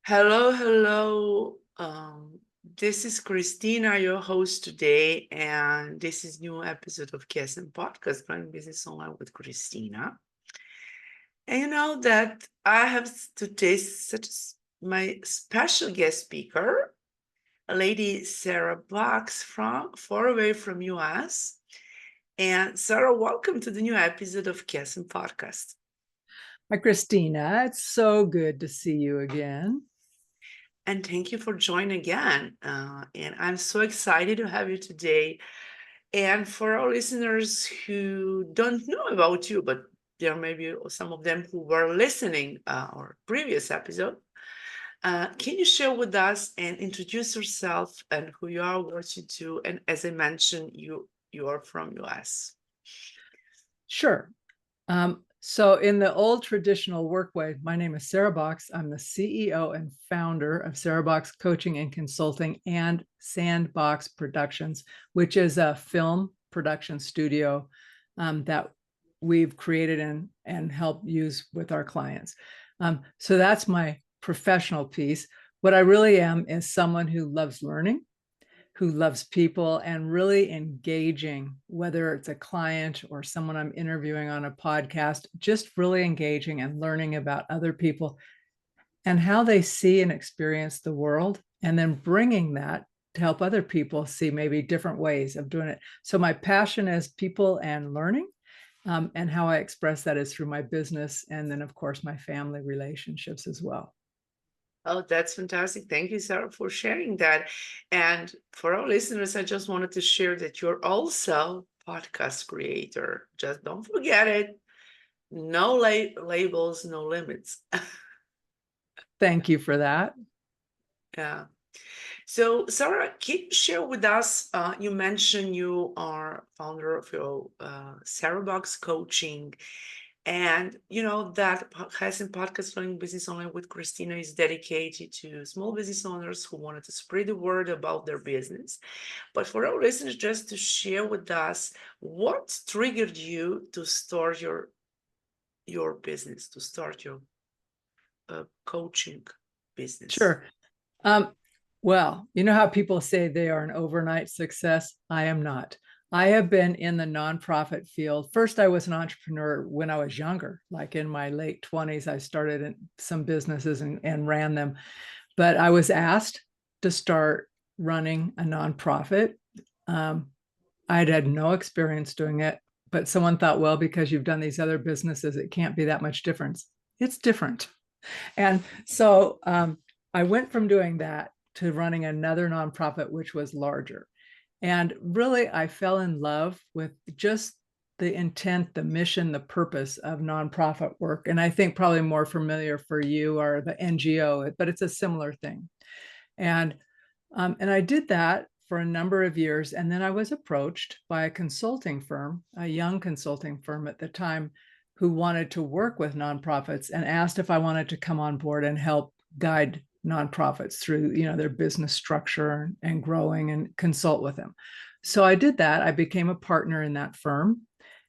Hello, hello. This is Kristina, your host today, and this is new episode of KSM Podcast, Growing Business Online with Kristina. And you know that I have today my special guest speaker, a lady Sarah Boxx from far away from US. And Sarah, welcome to the new episode of KSM Podcast. Hi, Kristina. It's so good to see you again. And thank you for joining again. And I'm so excited to have you today. And for our listeners who don't know about you, but there may be some of them who were listening our previous episode, can you share with us and introduce yourself and who you are, what you do? And as I mentioned, you are from US. Sure. So in the old traditional work way, my name is Sarah Boxx. I'm the CEO and founder of Sarah Boxx Coaching and Consulting and Sandbox Productions, which is a film production studio that we've created and help use with our clients. So that's my professional piece. What I really am is someone who loves learning, who loves people, and really engaging, whether it's a client or someone I'm interviewing on a podcast, just really engaging and learning about other people and how they see and experience the world, and then bringing that to help other people see maybe different ways of doing it. So my passion is people and learning. And how I express that is through my business and then, of course, my family relationships as well. Oh, that's fantastic. Thank you, Sarah, for sharing that. And for our listeners, I just wanted to share that you're also podcast creator. Just don't forget it. No labels, no limits. Thank you for that. Yeah. So, Sarah, can you share with us? You mentioned you are founder of your Sarah Boxx Coaching, and you know that Hassan Podcast Learning Business Online with Kristina is dedicated to small business owners who wanted to spread the word about their business. But for our listeners, just to share with us, what triggered you to start your business, to start your coaching business? Sure. Well, you know how people say they are an overnight success? I am not. I have been in the nonprofit field. First, I was an entrepreneur when I was younger, like in my late 20s. I started in some businesses and ran them. But I was asked to start running a nonprofit. I'd had no experience doing it, but someone thought, well, because you've done these other businesses, it can't be that much difference. It's different. And so I went from doing that to running another nonprofit, which was larger. And really, I fell in love with just the intent, the mission, the purpose of nonprofit work. And I think probably more familiar for you are the NGO, but it's a similar thing. And I did that for a number of years. And then I was approached by a consulting firm, a young consulting firm at the time, who wanted to work with nonprofits and asked if I wanted to come on board and help guide nonprofits through, their business structure and growing and consult with them. So I did that. I became a partner in that firm.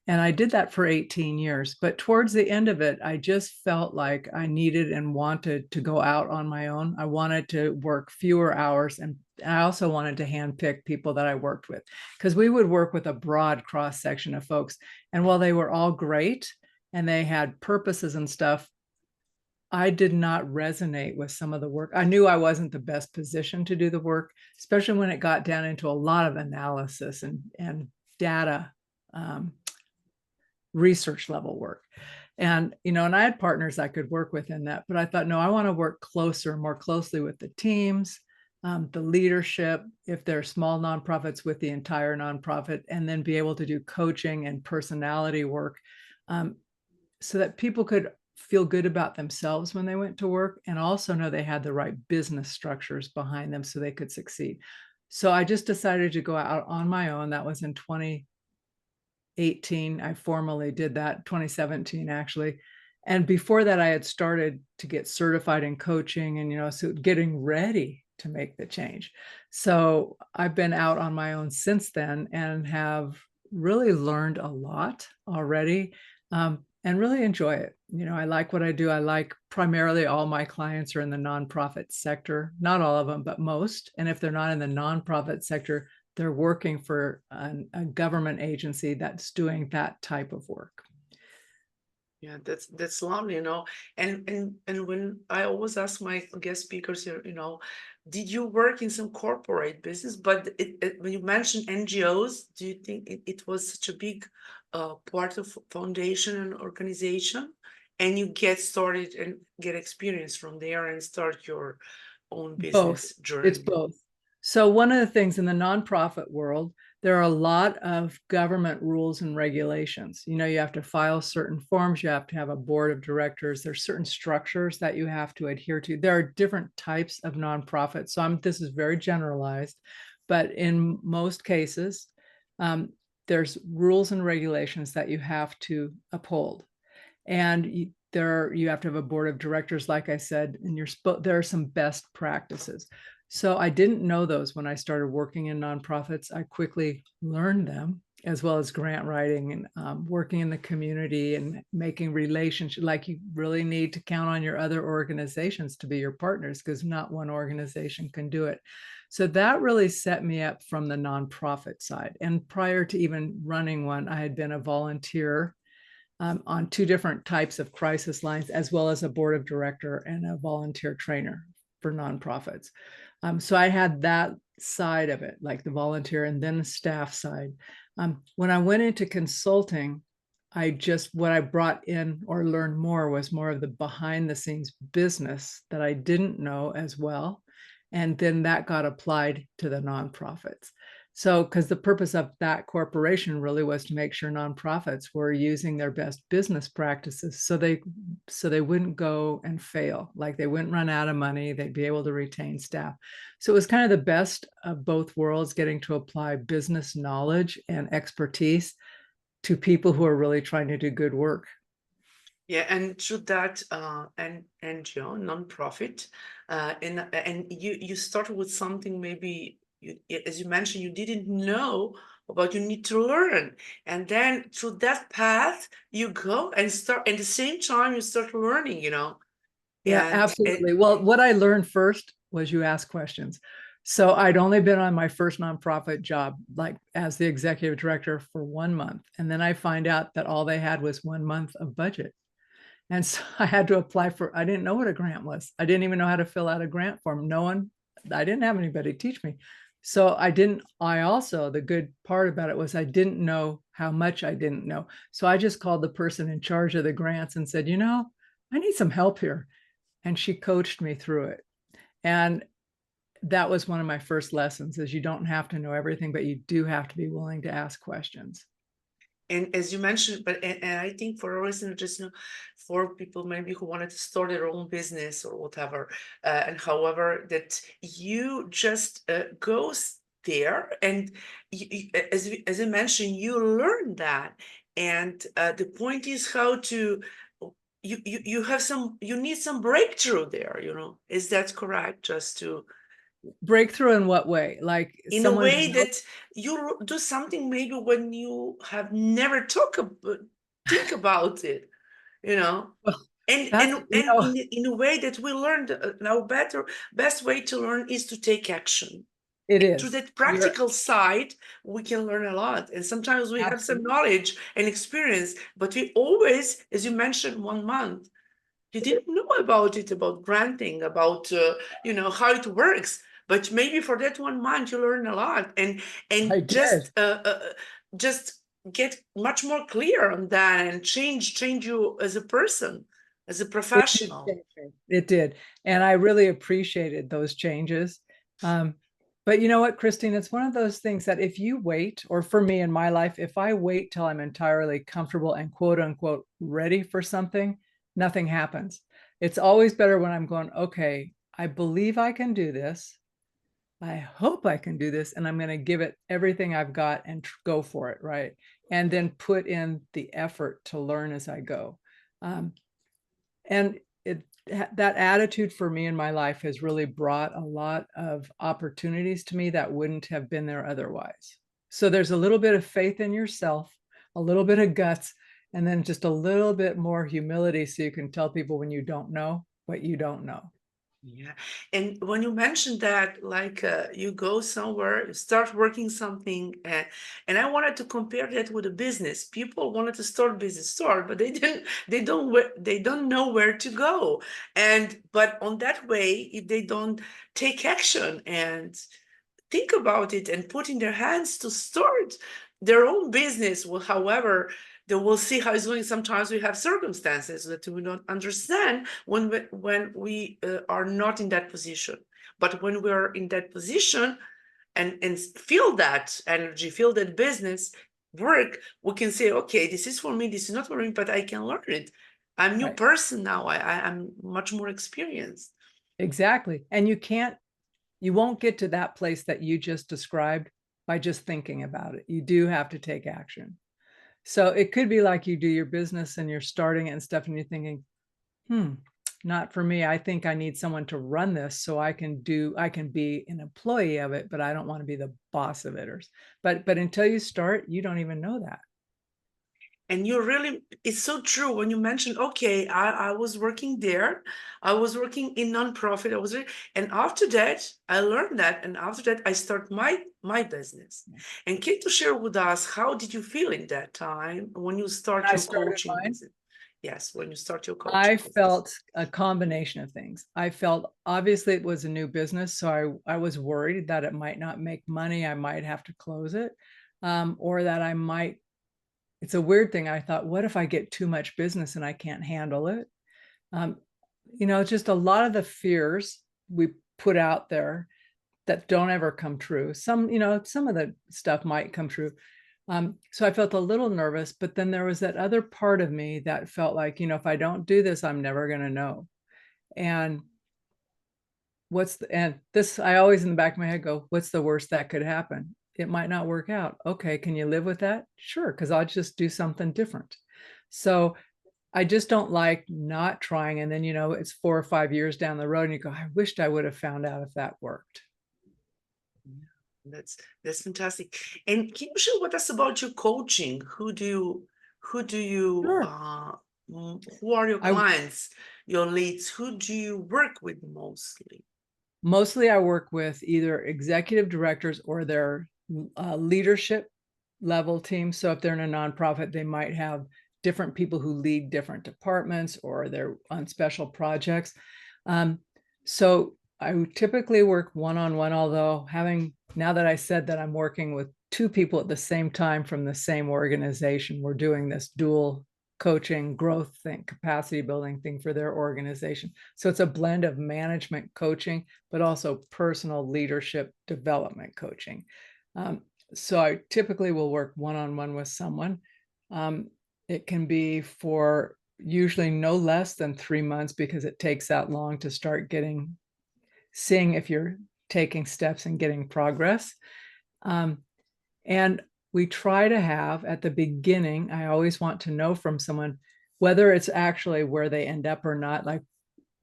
And I did that for 18 years. But towards the end of it, I just felt like I needed and wanted to go out on my own. I wanted to work fewer hours. And I also wanted to handpick people that I worked with, because we would work with a broad cross section of folks. And while they were all great and they had purposes and stuff, I did not resonate with some of the work. I knew I wasn't the best position to do the work, especially when it got down into a lot of analysis and data research level work. And I had partners I could work with in that, but I thought, no, I want to work more closely with the teams, the leadership, if they're small nonprofits, with the entire nonprofit, and then be able to do coaching and personality work, so that people could feel good about themselves when they went to work, and also know they had the right business structures behind them so they could succeed. So I just decided to go out on my own. That was in 2018. I formally did that, 2017 actually. And before that, I had started to get certified in coaching and, so getting ready to make the change. So I've been out on my own since then and have really learned a lot already. and really enjoy it. I like what I do. I like primarily all my clients are in the nonprofit sector, not all of them, but most. And if they're not in the nonprofit sector, they're working for a government agency that's doing that type of work. Yeah, that's lovely, And when I always ask my guest speakers here, did you work in some corporate business? But when you mentioned NGOs, do you think it was such a big part of foundation and organization, and you get started and get experience from there and start your own Both. business It's journey? both. So one of the things in the nonprofit world, there are a lot of government rules and regulations. You have to file certain forms. You have to have a board of directors. There's certain structures that you have to adhere to. There are different types of nonprofits. So this is very generalized, but in most cases, there's rules and regulations that you have to uphold. And you have to have a board of directors, like I said, and there are some best practices. So I didn't know those when I started working in nonprofits. I quickly learned them, as well as grant writing and working in the community and making relationships. Like, you really need to count on your other organizations to be your partners, because not one organization can do it. So that really set me up from the nonprofit side. And prior to even running one, I had been a volunteer on 2 different types of crisis lines, as well as a board of director and a volunteer trainer for nonprofits. So I had that side of it, like the volunteer, and then the staff side. When I went into consulting, what I brought in or learned more was more of the behind the scenes business that I didn't know as well. And then that got applied to the nonprofits. So, because the purpose of that corporation really was to make sure nonprofits were using their best business practices, so they wouldn't go and fail, like they wouldn't run out of money, they'd be able to retain staff. So it was kind of the best of both worlds, getting to apply business knowledge and expertise to people who are really trying to do good work. Yeah, and through that NGO, nonprofit, and you started with something maybe as you mentioned, you didn't know about, you need to learn, and then through that path you go and start. At the same time, you start learning, Yeah, and absolutely. Well, what I learned first was you ask questions. So I'd only been on my first nonprofit job, like as the executive director, for 1 month. And then I find out that all they had was 1 month of budget. And so I had to apply I didn't know what a grant was. I didn't even know how to fill out a grant form. I didn't have anybody teach me. So the good part about it was I didn't know how much I didn't know. So I just called the person in charge of the grants and said, I need some help here. And she coached me through it. And that was one of my first lessons, is you don't have to know everything, but you do have to be willing to ask questions. And as you mentioned, and I think for our listeners, just for people maybe who wanted to start their own business or whatever, and however that you just goes there, and as you mentioned, you learn that, and the point is how to. You need some breakthrough there, is that correct? Just to, Breakthrough in what way? Like in a someone's way that you do something maybe when you have never think about it, you know well, and that's, in a way that we learned, our best way to learn is to take action. it Through is. that You're practical side, we can learn a lot, and sometimes we have some absolutely. knowledge and experience, but we always, as you mentioned, 1 month you didn't know about it, about granting, about how it works. But maybe for that 1 month you learn a lot, and I did. just get much more clear on that, and change you as a person, as a It did professional. change me. It did. And I really appreciated those changes. But you know what, Christine, it's one of those things that if you wait, or for me in my life, if I wait till I'm entirely comfortable and quote unquote ready for something, nothing happens. It's always better when I'm going, okay, I believe I can do this. I hope I can do this, and I'm going to give it everything I've got and go for it, right? And then put in the effort to learn as I go. And that attitude for me in my life has really brought a lot of opportunities to me that wouldn't have been there otherwise. So there's a little bit of faith in yourself, a little bit of guts, And then just a little bit more humility so you can tell people when you don't know what you don't know. Yeah. And when you mentioned that, like you go somewhere, you start working something, and I wanted to compare that with a business. People wanted to start business, start, but they don't know where to go. But on that way, if they don't take action and think about it and put in their hands to start their own business, well, however, they will see how it's going. Sometimes we have circumstances that we don't understand when we are not in that position. But when we are in that position and feel that energy, feel that business work, we can say, okay, this is for me, this is not for me, but I can learn it. I'm a new Right. person now. I'm much more experienced. Exactly. And you won't get to that place that you just described by just thinking about it. You do have to take action. So it could be like you do your business and you're starting it and stuff, and you're thinking, not for me. I think I need someone to run this so I can be an employee of it, but I don't want to be the boss of it. But until you start, you don't even know that. And it's so true when you mentioned, okay, I was working there, I was working in nonprofit, and after that, I learned that, and after that, I start my business. And can you share with us, how did you feel in that time when you When start I your started coaching mine, business? Yes, when you start your I coaching business. felt a combination of things. I felt obviously it was a new business, so I was worried that it might not make money. I might have to close it, or that I might. It's a weird thing. I thought, what if I get too much business and I can't handle it? Um, just a lot of the fears we put out there that don't ever come true. Some of the stuff might come true. So I felt a little nervous, but then there was that other part of me that felt like, if I don't do this, I'm never going to know. And I always in the back of my head go, what's the worst that could happen? It might not work out. Okay. Can you live with that? Sure. Cause I'll just do something different. So I just don't like not trying. And then, it's 4 or 5 years down the road and you go, I wished I would have found out if that worked. Yeah, that's fantastic. And can you share with us about your coaching? Sure. Who are your I clients, your leads? Who do you work with mostly? Mostly I work with either executive directors or their leadership level teams. So if they're in a nonprofit, they might have different people who lead different departments or they're on special projects. So I typically work one-on-one, although now that I said that I'm working with 2 people at the same time from the same organization, we're doing this dual coaching growth thing, capacity building thing for their organization. So it's a blend of management coaching, but also personal leadership development coaching. So I typically will work one-on-one with someone. It can be for usually no less than 3 months because it takes that long to start seeing if you're taking steps and getting progress. And we try to have at the beginning, I always want to know from someone whether it's actually where they end up or not, like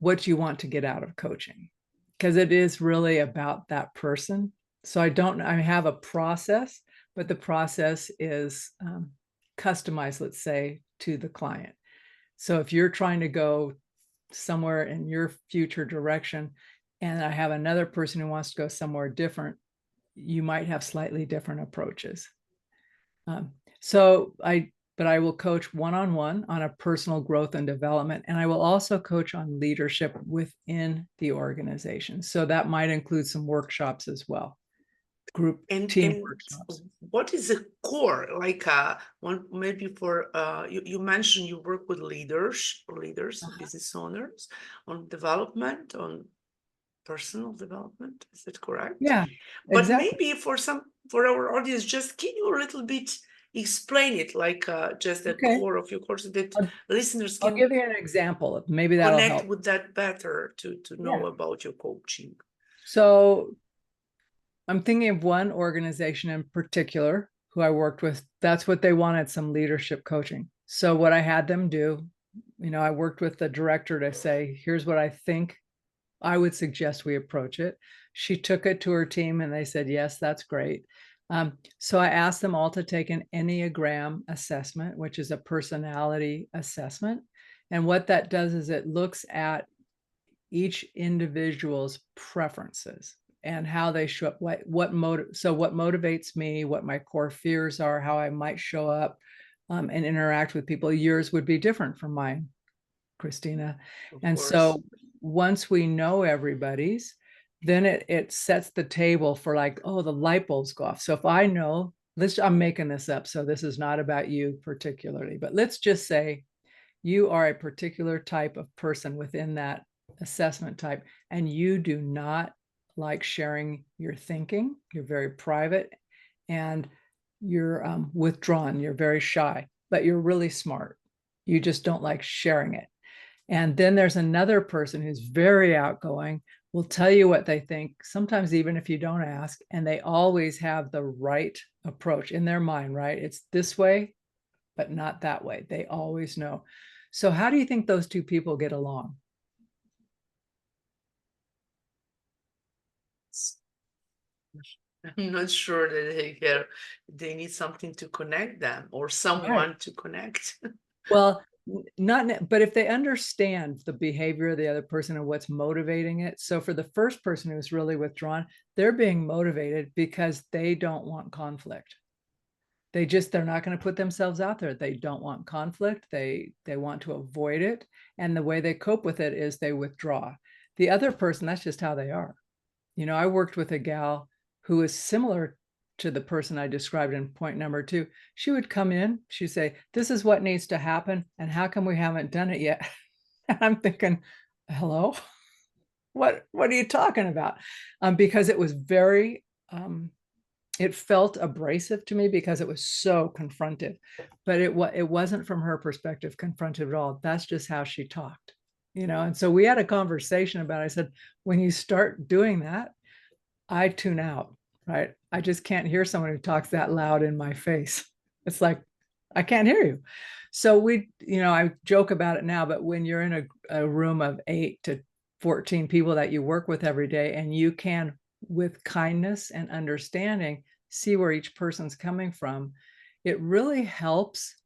what you want to get out of coaching, because it is really about that person. So I have a process, but the process is customized, let's say, to the client. So if you're trying to go somewhere in your future direction, and I have another person who wants to go somewhere different, you might have slightly different approaches. But I will coach one-on-one on a personal growth and development, and I will also coach on leadership within the organization. So that might include some workshops as well, group team And workshops. what is the core? Like one maybe for you mentioned you work with leaders, business owners on development, on personal development. Is that correct? Yeah, But exactly. maybe for our audience, just can you a little bit explain it, like just the Okay. core of your course, that I'll, listeners I'll can give you an example. Maybe that'll connect help. with that better to Yeah. know about your coaching. So I'm thinking of one organization in particular who I worked with. That's what they wanted, some leadership coaching. So what I had them do, I worked with the director to say, here's what I think I would suggest we approach it. She took it to her team and they said, yes, that's great. So I asked them all to take an Enneagram assessment, which is a personality assessment. And what that does is it looks at each individual's preferences and how they show up, what motivates me, what my core fears are, how I might show up and interact with people. Yours would be different from mine, Kristina. Of And course. so once we know everybody's, then it sets the table for like, oh, the light bulbs go off. So if I know, I'm making this up, so this is not about you particularly, but let's just say you are a particular type of person within that assessment type, and you do not like sharing your thinking. You're very private and you're withdrawn. You're very shy, but you're really smart. You just don't like sharing it. And then there's another person who's very outgoing, will tell you what they think, sometimes even if you don't ask, and they always have the right approach in their mind, right? It's this way, but not that way. They always know. So how do you think those two people get along? I'm not sure that they need something to connect them or someone Right. to connect. Well, not, but if they understand the behavior of the other person and what's motivating it. So for the first person who's really withdrawn, they're being motivated because they don't want conflict. They're not going to put themselves out there. They don't want conflict. They want to avoid it. And the way they cope with it is they withdraw. The other person, that's just how they are. You know, I worked with a gal who is similar to the person I described in point number 2. She would come in, she'd say, this is what needs to happen. And how come we haven't done it yet? And I'm thinking, hello, what are you talking about? Because it was very, it felt abrasive to me because it was so confrontive, but it wasn't from her perspective confrontive at all. That's just how she talked, you know? And so we had a conversation about it. I said, when you start doing that, I tune out, right? I just can't hear someone who talks that loud in my face. It's like, I can't hear you. So I joke about it now, but when you're in a room of 8 to 14 people that you work with every day, and you can, with kindness and understanding, see where each person's coming from, it really helps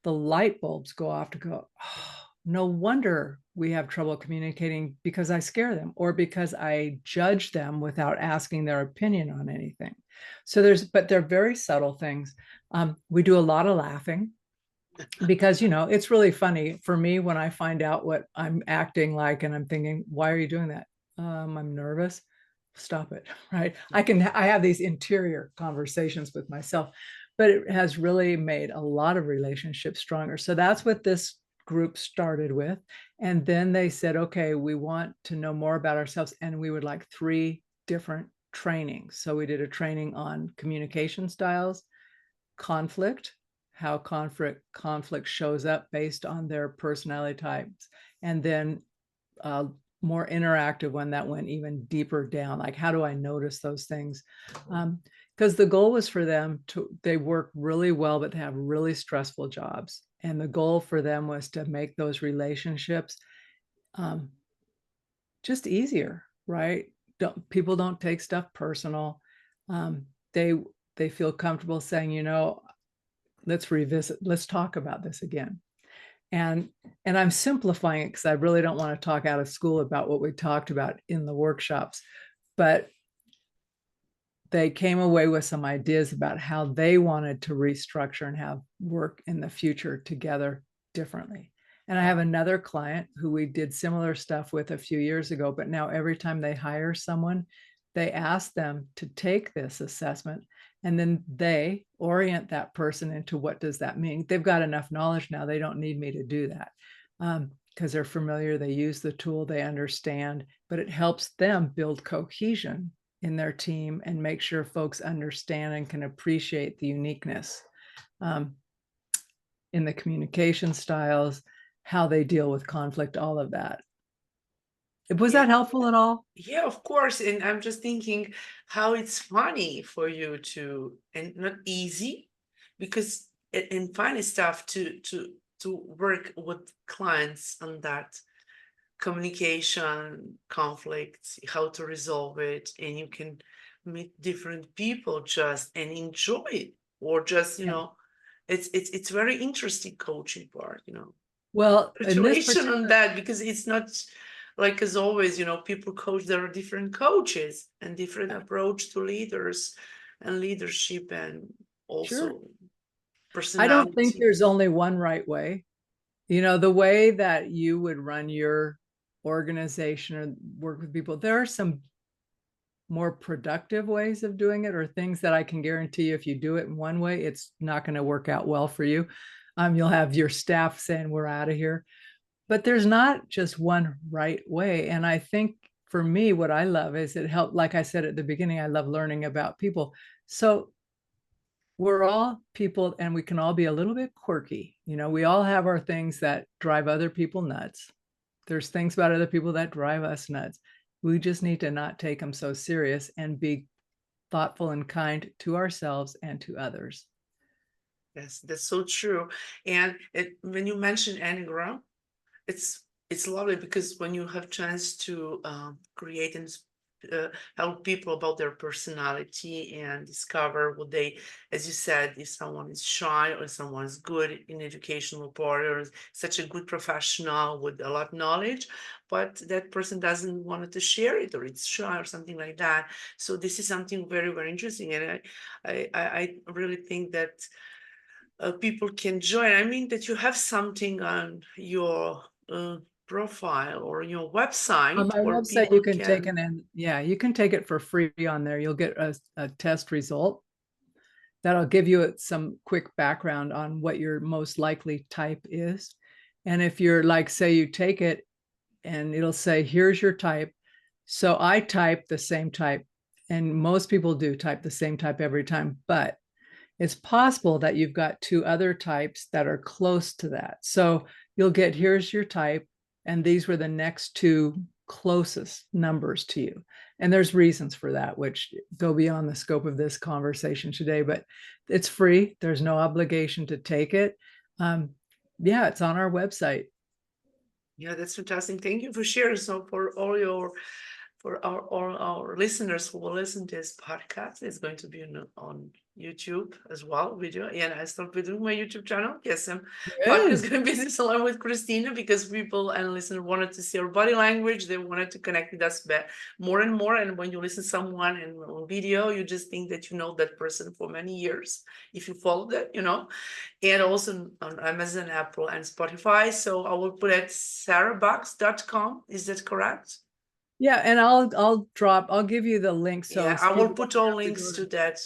the light bulbs go off to go, oh, no wonder we have trouble communicating, because I scare them or because I judge them without asking their opinion on anything. So but they're very subtle things. We do a lot of laughing because, it's really funny for me when I find out what I'm acting like and I'm thinking, why are you doing that? I'm nervous. Stop it, right? I have these interior conversations with myself, but it has really made a lot of relationships stronger. So that's what this group started with. And then they said, okay, we want to know more about ourselves, and we would like 3 different trainings. So we did a training on communication styles, conflict, how conflict shows up based on their personality types, and then more interactive one that went even deeper down, like how do I notice those things? Because the goal was for them they work really well, but they have really stressful jobs. And the goal for them was to make those relationships just easier, right? People don't take stuff personal. They feel comfortable saying, let's talk about this again. And I'm simplifying it because I really don't want to talk out of school about what we talked about in the workshops, but they came away with some ideas about how they wanted to restructure and have work in the future together differently. And I have another client who we did similar stuff with a few years ago, but now every time they hire someone, they ask them to take this assessment, and then they orient that person into what does that mean. They've got enough knowledge now. They don't need me to do that because they're familiar. They use the tool, they understand, but it helps them build cohesion in their team and make sure folks understand and can appreciate the uniqueness in the communication styles, how they deal with conflict, all of that. Was Yeah. that helpful at all? Yeah, of course. And I'm just thinking how it's funny for you and not easy, because in funny stuff to work with clients on that communication conflicts, how to resolve it, and you can meet different people just and enjoy it, or just, Yeah. it's very interesting coaching part, Well, in this situation on that, because it's not like, as always, people coach, there are different coaches and different approach to leaders and leadership, and sure, also I don't think personality. there's only one right way. The way that you would run your organization or work with people, there are some more productive ways of doing it, or things that I can guarantee you, if you do it in one way, it's not going to work out well for you. You'll have your staff saying, we're out of here. But there's not just one right way. And I think for me, what I love is it helped, like I said at the beginning, I love learning about people. So we're all people, and we can all be a little bit quirky. We all have our things that drive other people nuts. There's things about other people that drive us nuts. We just need to not take them so serious and be thoughtful and kind to ourselves and to others. Yes, that's so true. And when you mention Enneagram, it's lovely, because when you have chance to create and help people about their personality and discover what they, as you said, if someone is shy or someone is good in educational part, or such a good professional with a lot of knowledge, but that person doesn't want to share it, or it's shy or something like that. So this is something very, very interesting, and I really think that people can join. I mean, that you have something on your profile or your On website my where website, you people can take can. it in. Yeah, you can take it for free on there. You'll get a test result that'll give you some quick background on what your most likely type is. And if you're like, say you take it and it'll say, here's your type. So I type the same type, and most people do type the same type every time, but it's possible that you've got two other types that are close to that. So you'll get, here's your type, and these were the next two closest numbers to you. And there's reasons for that, which go beyond the scope of this conversation today, but it's free. There's no obligation to take it. Yeah, it's on our website. Yeah, that's fantastic. Thank you for sharing. So for all our listeners who will listen to this podcast, it's going to be on YouTube as well, video. And I started doing my YouTube channel. KSM Good. Podcast going business along with Kristina, because people and listeners wanted to see our body language. They wanted to connect with us more and more. And when you listen to someone and on video, you just think that you know that person for many years, if you follow that, and also on Amazon, Apple, and Spotify. So I will put at sarahboxx.com. Is that correct? Yeah, and I'll give you the link so Yeah, I will people don't put all have to go links to. to that.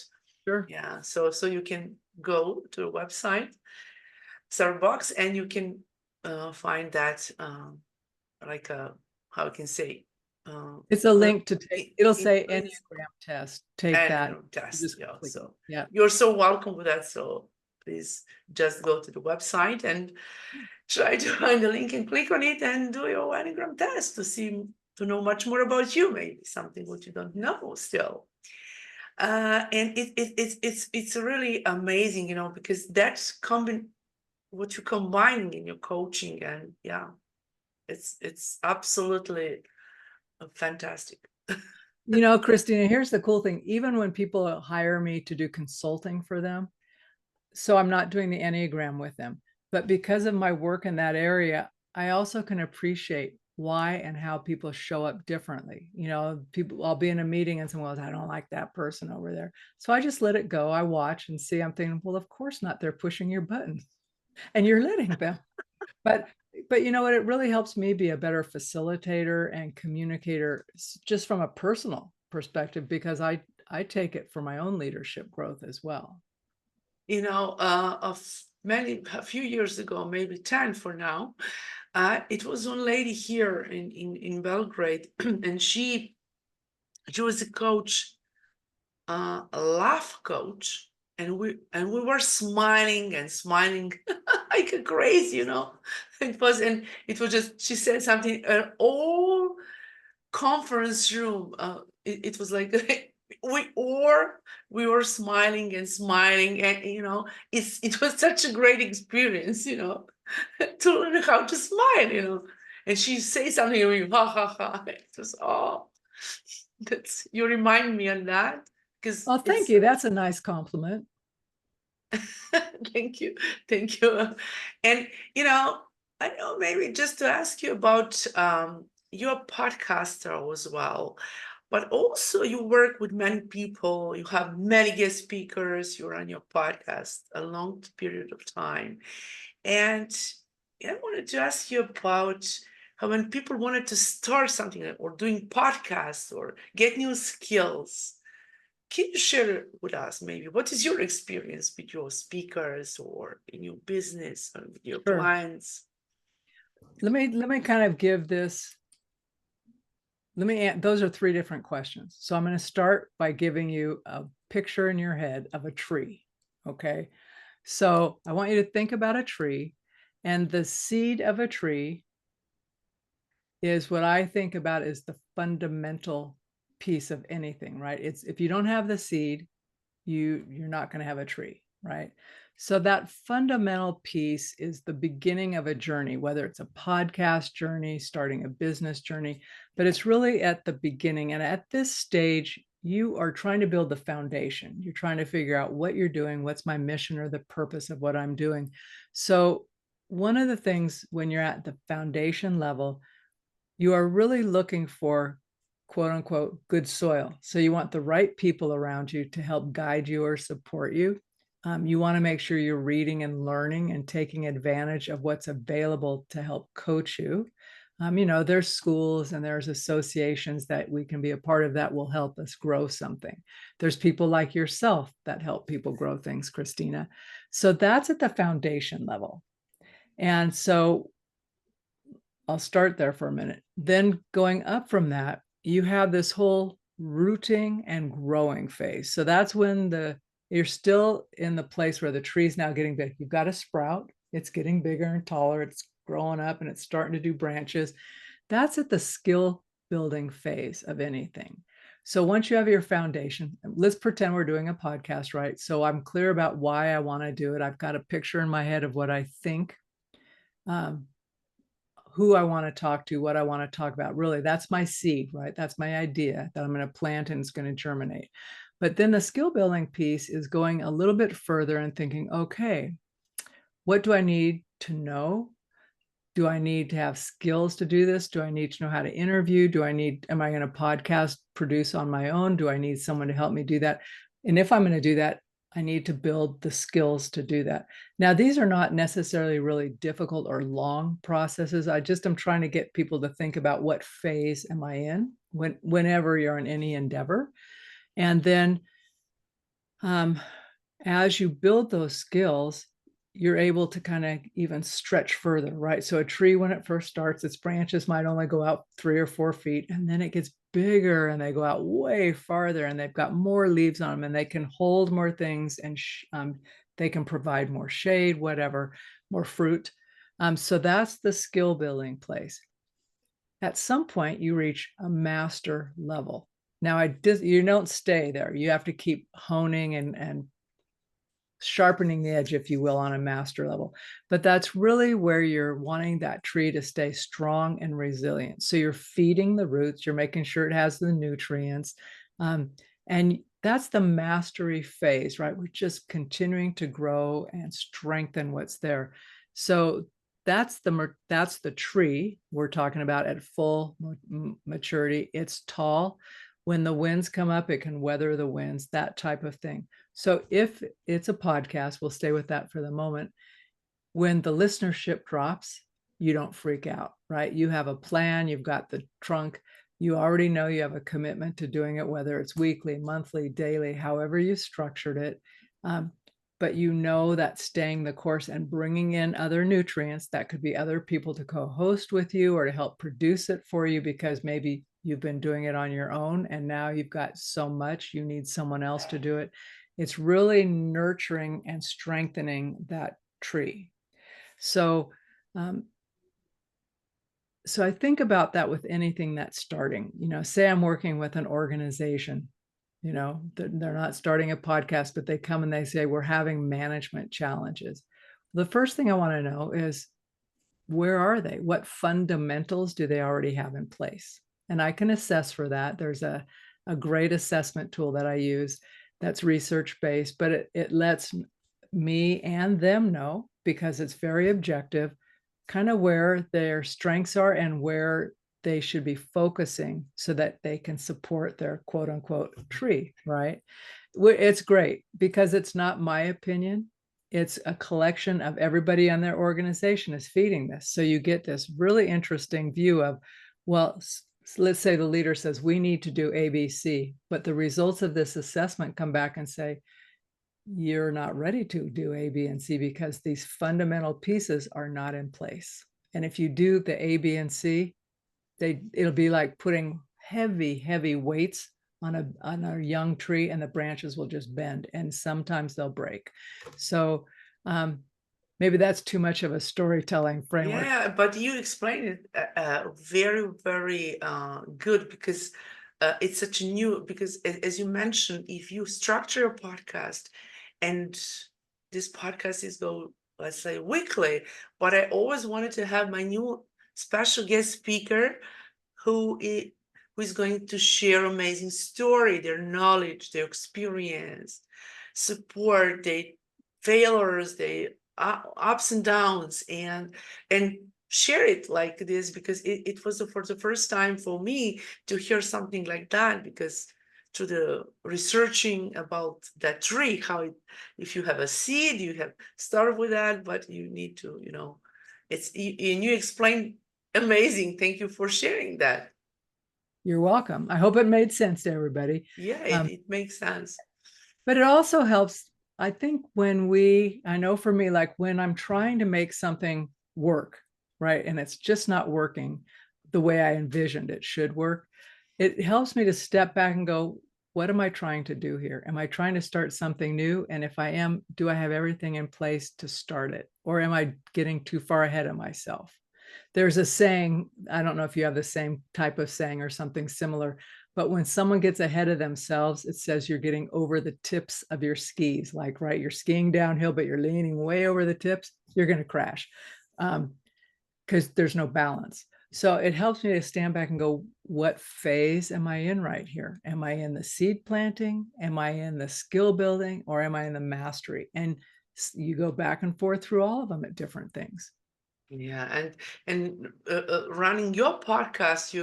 Sure. Yeah, so you can go to the website, Sarah Boxx, and you can find that like how I can say It's a uh, link to take. It'll say please, Enneagram test. Take that. and test. Just Yeah, click it. so Yeah. you're so welcome with that. So please just go to the website and try to find the link and click on it and do your Enneagram test to know much more about you, maybe something what you don't know still. And it's really amazing, because that's what you're combining in your coaching, and yeah, it's absolutely fantastic. Kristina, here's the cool thing. Even when people hire me to do consulting for them, so I'm not doing the Enneagram with them, but because of my work in that area, I also can appreciate why and how people show up differently. People, I'll be in a meeting and someone goes, I don't like that person over there. So I just let it go. I watch and see. I'm thinking, well, of course not. They're pushing your buttons and you're letting them. But you know what? It really helps me be a better facilitator and communicator, just from a personal perspective, because I take it for my own leadership growth as well. A few years ago, maybe 10 for now, it was one lady here in Belgrade, and she was a coach, a laugh coach, and we were smiling and smiling like crazy, it was just, she said something, an all conference room, it was like we were smiling and smiling, and it was such a great experience, to learn how to smile. And she say something, and we ha ha ha. It was, oh, you remind me of that. because Oh, thank it's you. That's a nice compliment. thank you. Thank you. And, I know maybe just to ask you about you're a podcaster as well, but also you work with many people, you have many guest speakers, you're on your podcast a long period of time. And I wanted to ask you about how when people wanted to start something or doing podcasts or get new skills, can you share with us maybe what is your experience with your speakers or in your business or with your Sure. clients? Let me kind of give this. Those are three different questions. So I'm going to start by giving you a picture in your head of a tree. Okay. So I want you to think about a tree, and the seed of a tree is what I think about as the fundamental piece of anything, right? It's if you don't have the seed, you're not going to have a tree, right? So that fundamental piece is the beginning of a journey, whether it's a podcast journey, starting a business journey, but it's really at the beginning. And at this stage, you are trying to build the foundation. You're trying to figure out what you're doing, what's my mission or the purpose of what I'm doing. So one of the things when you're at the foundation level, you are really looking for quote unquote good soil. So you want the right people around you to help guide you or support you. You want to make sure you're reading and learning and taking advantage of what's available to help coach you. There's schools and there's associations that we can be a part of that will help us grow something. There's people like yourself that help people grow things, Kristina. So that's at the foundation level. And so I'll start there for a minute. Then going up from that, you have this whole rooting and growing phase. So that's when you're still in the place where the tree's now getting big. You've got a sprout, it's getting bigger and taller, it's growing up and it's starting to do branches. That's at the skill building phase of anything. So once you have your foundation, let's pretend we're doing a podcast, right? So I'm clear about why I want to do it. I've got a picture in my head of what I think, who I want to talk to, what I want to talk about. Really, that's my seed, right? That's my idea that I'm going to plant and it's going to germinate. But then the skill building piece is going a little bit further and thinking, okay, what do I need to know? Do I need to have skills to do this? Do I need to know how to interview? Am I going to podcast produce on my own? Do I need someone to help me do that? And if I'm going to do that, I need to build the skills to do that. Now, these are not necessarily really difficult or long processes. I just am trying to get people to think about what phase am I in whenever you're in any endeavor. And then as you build those skills, you're able to kind of even stretch further, right? So a tree, when it first starts, its branches might only go out 3 or 4 feet, and then it gets bigger and they go out way farther and they've got more leaves on them and they can hold more things and they can provide more shade, whatever, more fruit. So that's the skill building place. At some point, you reach a master level. Now, you don't stay there. You have to keep honing and sharpening the edge, if you will, on a master level. But that's really where you're wanting that tree to stay strong and resilient. So you're feeding the roots, you're making sure it has the nutrients. And that's the mastery phase, right? We're just continuing to grow and strengthen what's there. So that's the tree we're talking about at full maturity. It's tall. When the winds come up, it can weather the winds, that type of thing. So if it's a podcast, we'll stay with that for the moment. When the listenership drops, you don't freak out, right? You have a plan, you've got the trunk, you already know you have a commitment to doing it, whether it's weekly, monthly, daily, however you structured it. But you know that staying the course and bringing in other nutrients, that could be other people to co-host with you or to help produce it for you, because maybe you've been doing it on your own and now you've got so much, you need someone else to do it. It's really nurturing and strengthening that tree. So I think about that with anything that's starting. Say I'm working with an organization, they're not starting a podcast, but they come and they say, we're having management challenges. The first thing I want to know is, where are they? What fundamentals do they already have in place? And I can assess for that. There's a a great assessment tool that I use that's research-based, but it lets me and them know, because it's very objective, kind of where their strengths are and where they should be focusing so that they can support their quote unquote tree, right? It's great because it's not my opinion. It's a collection of everybody on their organization is feeding this. So you get this really interesting view of, well, let's say the leader says, we need to do ABC, but the results of this assessment come back and say, you're not ready to do A, B, and C because these fundamental pieces are not in place. And if you do the A, B, and C, it'll be like putting heavy weights on a young tree, and the branches will just bend, and sometimes they'll break. So maybe that's too much of a storytelling framework. Yeah, but you explained it very good, because it's such a new, because as you mentioned, if you structure a podcast, and this podcast is go, let's say, weekly, but I always wanted to have my new special guest speaker who is going to share amazing story, their knowledge, their experience, support, their failures, their ups and downs, and share it like this, because it was for the first time for me to hear something like that, because to the researching about that tree, how if you have a seed, you have start with that, but you need to, it's, and you explained amazing. Thank you for sharing that. You're welcome. I hope it made sense to everybody. Yeah, it makes sense. But it also helps, I think, I know for me, like when I'm trying to make something work, right, and it's just not working the way I envisioned it should work, it helps me to step back and go, what am I trying to do here? Am I trying to start something new? And if I am, do I have everything in place to start it? Or am I getting too far ahead of myself? There's a saying, I don't know if you have the same type of saying or something similar, but when someone gets ahead of themselves, it says you're getting over the tips of your skis, like, right, you're skiing downhill, but you're leaning way over the tips, you're going to crash because there's no balance. So it helps me to stand back and go, what phase am I in right here? Am I in the seed planting? Am I in the skill building? Or am I in the mastery? And you go back and forth through all of them at different things. Yeah, and running your podcast,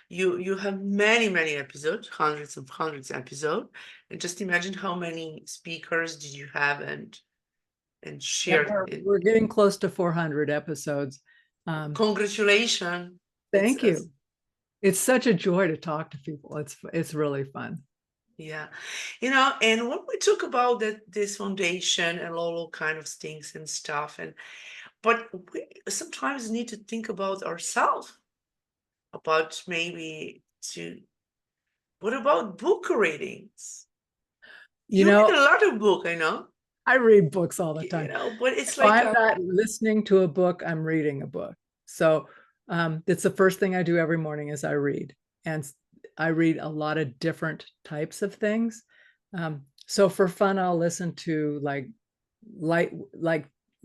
you have many episodes, hundreds of episodes, and just imagine how many speakers did you have and Yeah, shared it. we're getting close to 400 episodes. Congratulations! Thank you. It's such a joy to talk to people. It's really fun. Yeah, and when we talk about this foundation and all kind of things and stuff, but we sometimes need to think about ourselves, about maybe what about book readings? You read a lot of book, I know. I read books all the time. But it's If like I'm not listening to a book, I'm reading a book. So it's the first thing I do every morning is I read. And I read a lot of different types of things. So for fun, I'll listen to like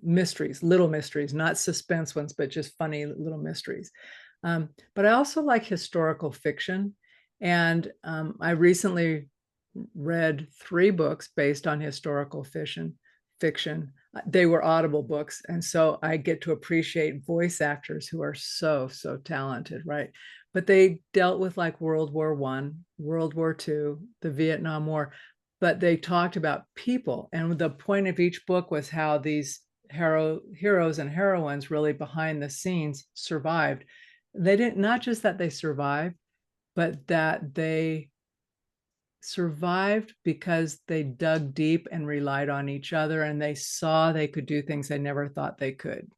mysteries, little mysteries, not suspense ones, but just funny little mysteries. But I also like historical fiction. And I recently read 3 books based on historical fiction. They were Audible books. And so I get to appreciate voice actors who are so talented, right? But they dealt with like World War I, World War II, the Vietnam War, but they talked about people. And the point of each book was how these heroes and heroines really behind the scenes survived. They didn't, not just that they survived, but that they survived because they dug deep and relied on each other, and they saw they could do things they never thought they could.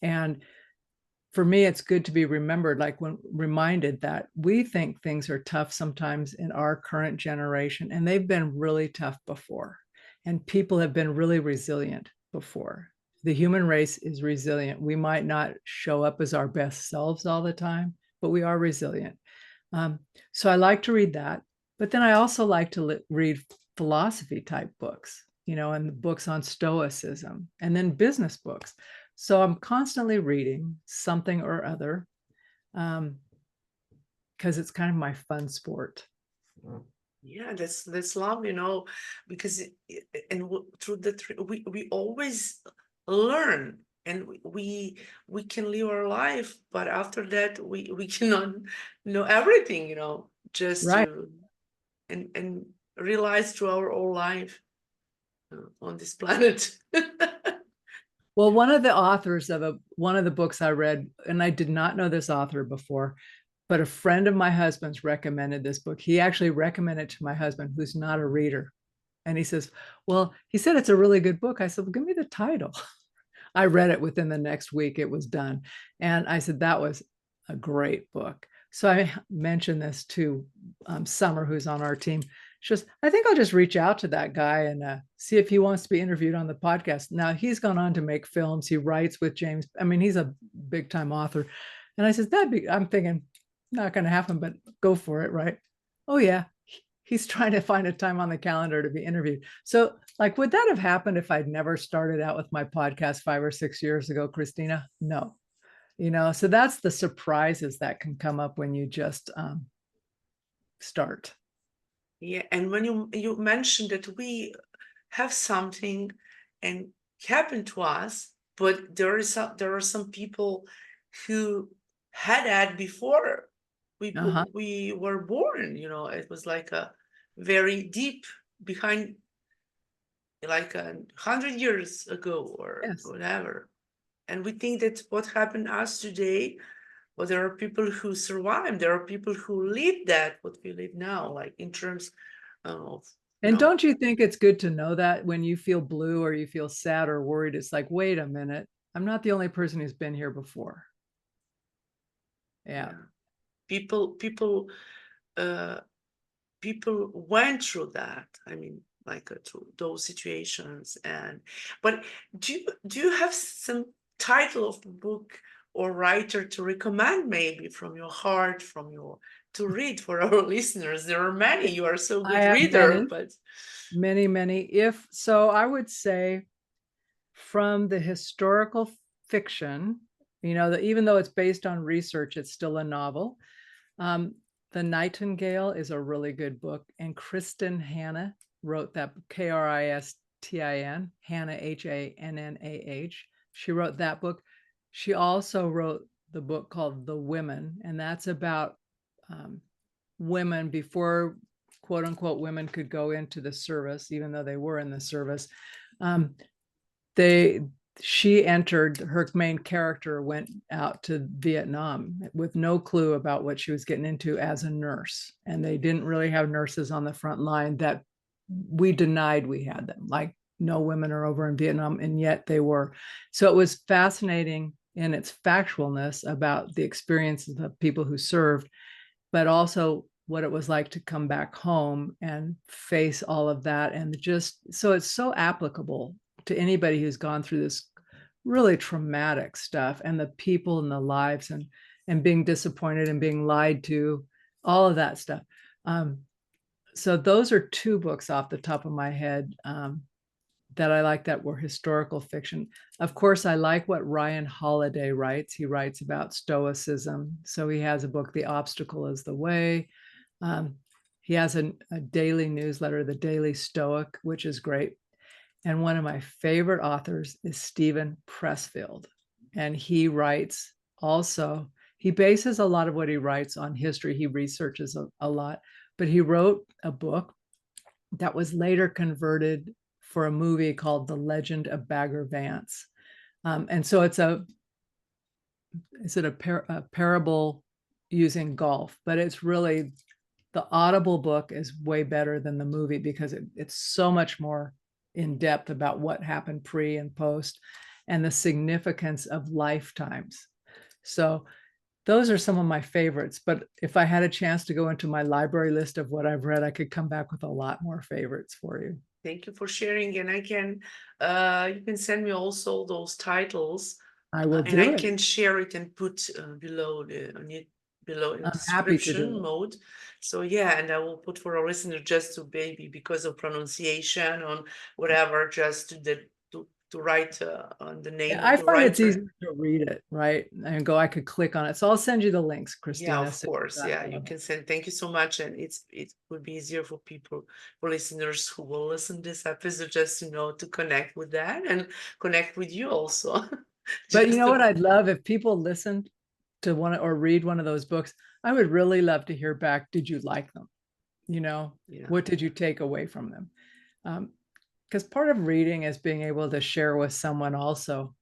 And for me, it's good to be remembered, like reminded that we think things are tough sometimes in our current generation, and they've been really tough before. And people have been really resilient before. The human race is resilient. We might not show up as our best selves all the time, but we are resilient. So I like to read that. But then I also like to read philosophy type books, and books on stoicism, and then business books. So I'm constantly reading something or other because it's kind of my fun sport. Yeah, that's love, because through we always learn, and we can live our life, but after that we cannot know everything, just Right. to and realize through our whole life on this planet. Well, one of the authors of one of the books I read, and I did not know this author before, but a friend of my husband's recommended this book. He actually recommended it to my husband, who's not a reader. And he says, well, he said it's a really good book. I said, well, give me the title. I read it within the next week. It was done. And I said, that was a great book. So I mentioned this to Summer, who's on our team. She goes, I think I'll just reach out to that guy and see if he wants to be interviewed on the podcast. Now, he's gone on to make films. He writes with James. I mean, he's a big time author. And I said, I'm thinking, not going to happen, but go for it, right? Oh, yeah. He's trying to find a time on the calendar to be interviewed. So, like, would that have happened if I'd never started out with my podcast 5 or 6 years ago, Kristina? No. So that's the surprises that can come up when you just start. Yeah, and when you mentioned that we have something and happen to us, but there are some people who had that before Uh-huh. we were born. It was like a very deep behind, like 100 years ago or Yes. whatever. And we think that what happened to us today, well, there are people who survived. There are people who live that what we live now, like in terms of, And don't you think it's good to know that when you feel blue or you feel sad or worried, it's like, wait a minute, I'm not the only person who's been here before. Yeah. People went through that. I mean, like through those situations. But do you have some title of the book or writer to recommend, maybe from your heart, to read for our listeners? There are many. You are so I good have reader, but many. If so, I would say from the historical fiction, that even though it's based on research, it's still a novel. The Nightingale is a really good book, and Kristin Hannah wrote that, Kristin, Hannah, Hannah. She wrote that book. She also wrote the book called The Women, and that's about women before, quote unquote, women could go into the service, even though they were in the service. She entered, her main character went out to Vietnam with no clue about what she was getting into as a nurse. And they didn't really have nurses on the front line that we denied we had them. Like, no women are over in Vietnam, and yet they were. So it was fascinating in its factualness about the experiences of people who served, but also what it was like to come back home and face all of that. And just, so it's so applicable to anybody who's gone through this really traumatic stuff, and the people and the lives, and being disappointed and being lied to, all of that stuff. So those are two books off the top of my head that I like that were historical fiction. Of course, I like what Ryan Holiday writes. He writes about Stoicism. So he has a book, The Obstacle is the Way. He has a daily newsletter, The Daily Stoic, which is great. And one of my favorite authors is Stephen Pressfield. And he writes also, he bases a lot of what he writes on history. He researches a lot, but he wrote a book that was later converted for a movie called The Legend of Bagger Vance. And so it's a parable using golf, but it's really, the Audible book is way better than the movie because it's so much more in depth about what happened pre and post and the significance of lifetimes. So those are some of my favorites, but if I had a chance to go into my library list of what I've read, I could come back with a lot more favorites for you. thank you for sharing. And you can send me also those titles. I will and I do it. can share it and put below in the Happy to do description it. mode. So yeah, and I will put for our listener, just to maybe because of pronunciation or whatever, just to write on the name I of the find it's easy writer. to read it, right? And go, I could click on it. So I'll send you the links, Yeah, Kristina. of So course. Yeah, you can send. Thank you so much. And it would be easier for people, for listeners who will listen to this episode, just to connect with that and connect with you also. But you Just know what I'd love if people listened to one or read one of those books. I would really love to hear back. Did you like them? yeah. What did you take away from them? Because part of reading is being able to share with someone also.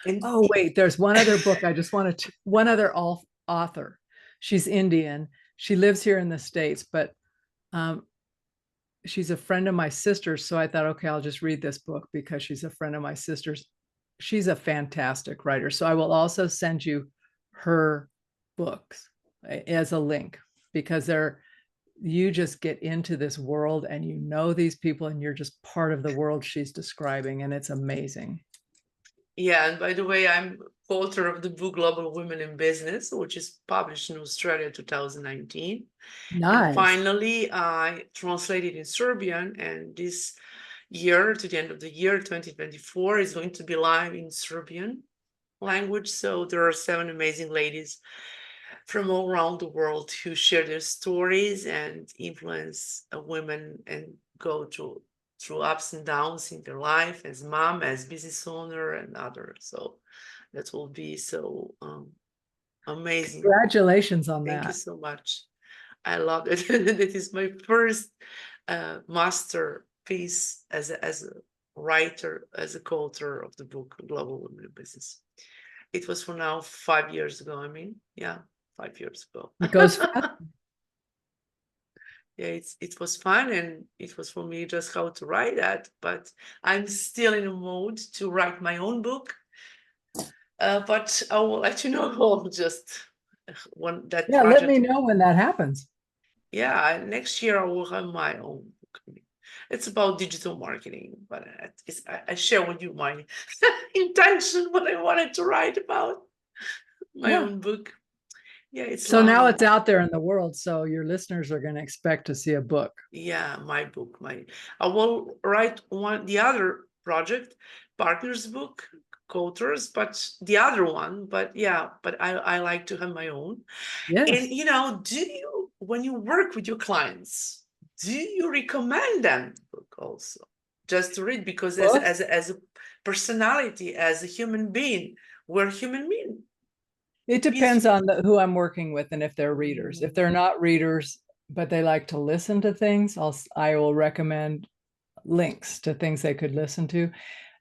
And Oh, wait, there's one other book I just wanted to, one other author. She's Indian. She lives here in the States, but she's a friend of my sister's. So I thought, okay, I'll just read this book because she's a friend of my sister's. She's a fantastic writer. So I will also send you her books as a link, because you just get into this world and you know these people and you're just part of the world she's describing, and it's amazing. yeah, and by the way, I'm co-author of the book Global Women in Business, which is published in Australia 2019. And Nice. finally, I translated in Serbian, and this year, to the end of the year, 2024, is going to be live in Serbian language. So there are 7 amazing ladies from all around the world who share their stories and influence women and go through ups and downs in their life as mom, as business owner, and others. So that will be so amazing. Congratulations on Thank you that. so much. I love it. That is my first masterpiece as a writer, as a co-author of the book Global Women in Business. It was for now 5 years ago. I mean, yeah, 5 years ago. It goes fast. Yeah, it was fun, and it was for me just how to write that. But I'm still in a mode to write my own book. But I will let you know just when that Yeah, let me project. know when that happens. Yeah, next year I will have my own book. It's about digital marketing, but I share with you my intention, what I wanted to write about my Yeah. own book. Yeah, it's So now long. it's out there in the world. So your listeners are going to expect to see a book. Yeah, my book. I will write the other project, partner's book, co-authors, but the other one. But yeah, but I like to have my own. Yes. And do you, when you work with your clients, do you recommend them the book also just to read? Because as a personality, as a human being, we're human being. It depends on who I'm working with and if they're readers. If they're not readers, but they like to listen to things, I will recommend links to things they could listen to.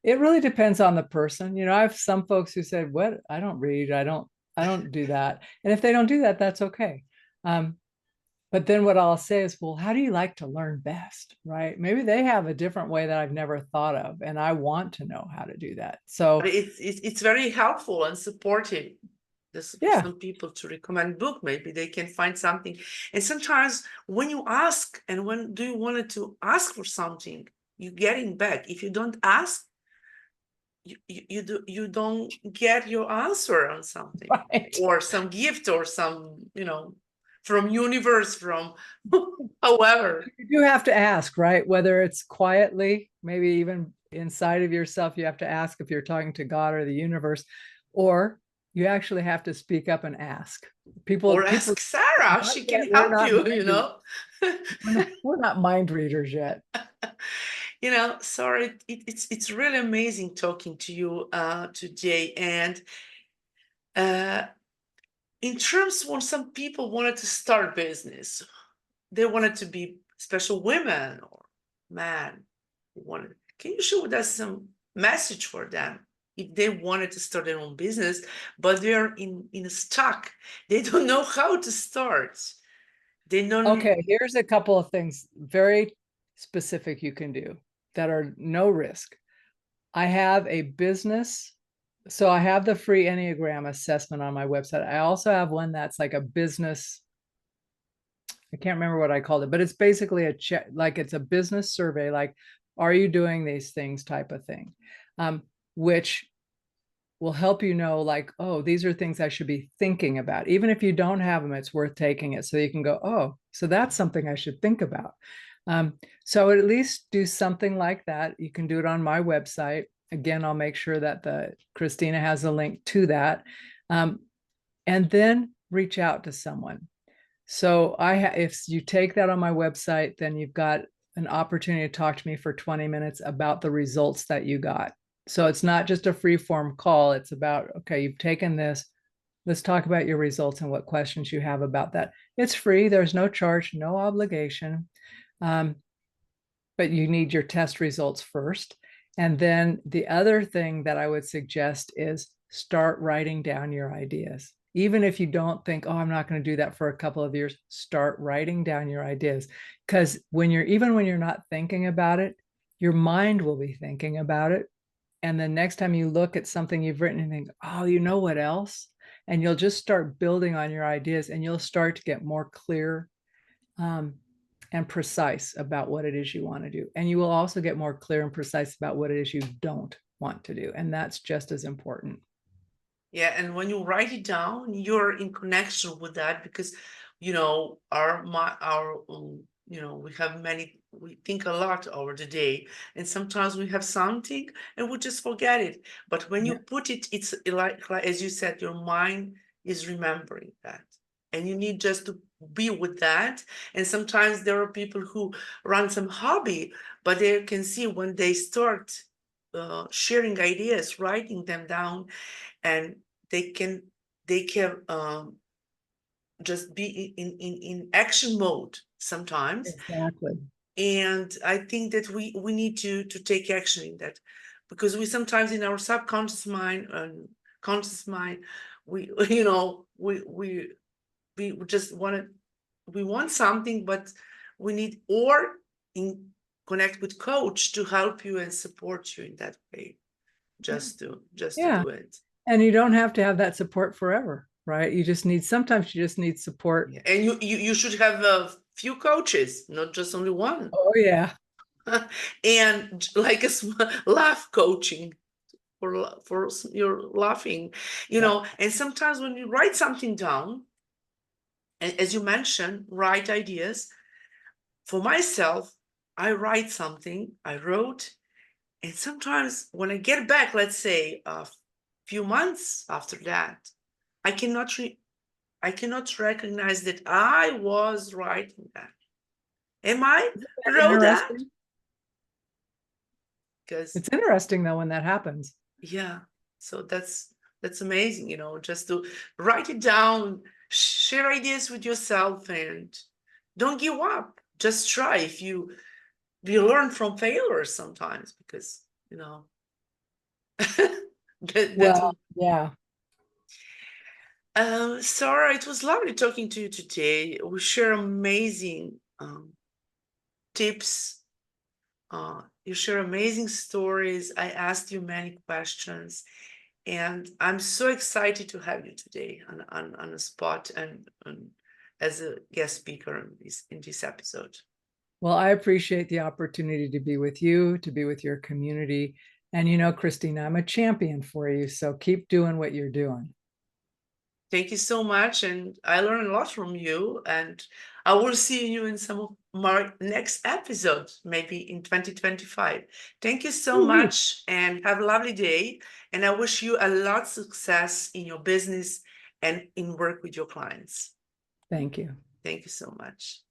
It really depends on the person. I have some folks who said, "What? I don't read. I don't do that." And if they don't do that, that's okay. But then what I'll say is, well, how do you like to learn best, right? Maybe they have a different way that I've never thought of, and I want to know how to do that. So But it's very helpful and supportive. This for yeah, some people to recommend book, maybe they can find something. And sometimes when you ask, and when do you want to ask for something, you getting back. If you don't ask, you don't get your answer on something, right. or some gift, or some from universe, from however. You do have to ask, right? Whether it's quietly, maybe even inside of yourself, you have to ask if you're talking to God or the universe, or you actually have to speak up and ask. Or ask Sarah, she can help you, We're not mind readers yet. Sorry, it's really amazing talking to you today. And in terms, when some people wanted to start business, they wanted to be special women or man wanted. Can you share with us some message for them if they wanted to start their own business, but they're in a stuck? They don't know how to start. They don't. Okay, here's a couple of things very specific you can do that are no risk. I have a business. So I have the free Enneagram assessment on my website. I also have one that's like a business. I can't remember what I called it, but it's basically a check, like it's a business survey, like, are you doing these things type of thing, which will help you know, like, oh, these are things I should be thinking about. Even if you don't have them, it's worth taking it so you can go, oh, so that's something I should think about. So at least do something like that. You can do it on my website. Again, I'll make sure that Kristina has a link to that. And then reach out to someone. So if you take that on my website, then you've got an opportunity to talk to me for 20 minutes about the results that you got. So it's not just a free form call. It's about, okay, you've taken this. Let's talk about your results and what questions you have about that. It's free. There's no charge, no obligation. But you need your test results first. And then the other thing that I would suggest is start writing down your ideas. Even if you don't think, oh, I'm not going to do that for a couple of years, start writing down your ideas. Because when you're not thinking about it, your mind will be thinking about it. And the next time you look at something you've written and think, oh, you know what else? And you'll just start building on your ideas, and you'll start to get more clear and precise about what it is you want to do. And you will also get more clear and precise about what it is you don't want to do. And that's just as important. Yeah, and when you write it down, you're in connection with that, because our we think a lot over the day, and sometimes we have something and we just forget it. But when you put it, it's like as you said, your mind is remembering that, and you need just to be with that. And sometimes there are people who run some hobby, but they can see when they start sharing ideas, writing them down, and they can just be in action mode sometimes. Exactly. And I think that we need to take action in that, because we sometimes in our subconscious mind and conscious mind, we just want something, but we need or connect with coach to help you and support you in that way, just to do it. And you don't have to have that support forever, right? Sometimes you just need support. Yeah. And you should have a few coaches, not just only one. Oh yeah. And like a laugh coaching for your laughing, and sometimes when you write something down, and as you mentioned, write ideas. For myself, I write something I wrote, and sometimes when I get back, let's say a few months after that, I cannot recognize that I was writing that. Am I wrote that? Because it's interesting though when that happens. Yeah, so that's amazing, just to write it down, share ideas with yourself, and don't give up. Just try. If we learn from failures sometimes, because yeah. Sarah, it was lovely talking to you today. We share amazing tips. You share amazing stories. I asked you many questions, and I'm so excited to have you today on a spot and as a guest speaker in this episode. Well, I appreciate the opportunity to be with you, to be with your community. And Kristina, I'm a champion for you. So keep doing what you're doing. Thank you so much. And I learned a lot from you. And I will see you in some of my next episodes, maybe in 2025. Thank you so much, and have a lovely day. And I wish you a lot of success in your business and in work with your clients. Thank you. Thank you so much.